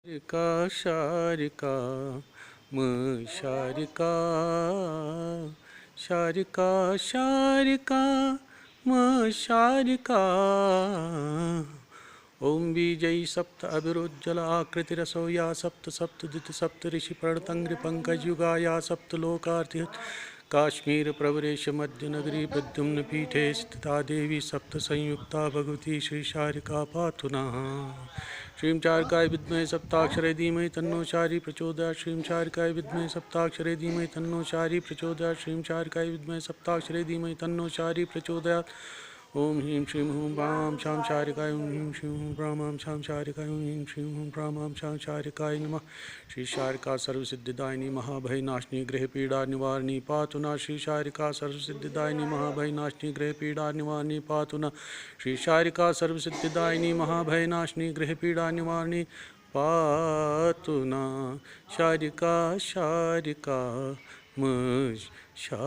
शारिका शारिका म शारिका शारिका शारिका म शारिका ओम बीजई सप्त अभिरुज्जल आकृतिरसो या सप्त सप्तदित सप्त ऋषि प्रणतंग्रि पंकज युगा या सप्त लोकार्ति काश्मीर प्रवरेश मध्य नगरी प्रद्युम्न पीठे स्थिता देवी सप्त संयुक्ता भगवती श्री शारिका पातु नः। श्रीं चारिकाय विद्महे सप्ताक्षरे धीमहि तन्नो शारी प्रचोदयात्। श्रीं चारिकाय विद्महे सप्ताक्षरे धीमहि तन्नो शारी प्रचोदयात्। श्रीं चारिकाय विद्महे सप्ताक्षरे धीमहि तन्नो शारी प्रचोदयात्। ओम ह्रीं श्रीं हूं ब्रां शां शारिकाय ओम ह्रीं श्रीं हूं ब्रां शां शारिकाय ओम ह्रीं श्रीं हूं ब्रां शां शारिकाय नमः। श्री शारिका सर्वसिद्धिदायिनी महाभयनाशिनी ग्रह पीड़ा निवारिणी पातु नः। श्री शारिका सर्वसिद्धिदायिनी महाभयनाशिनी ग्रह पीड़ा निवारिणी पातु नः। श्री शारिका सर्वसिद्धिदायिनी महाभयनाशिनी ग्रह पीड़ा निवारिणी पातु नः। शारिका शारिका म शारिका।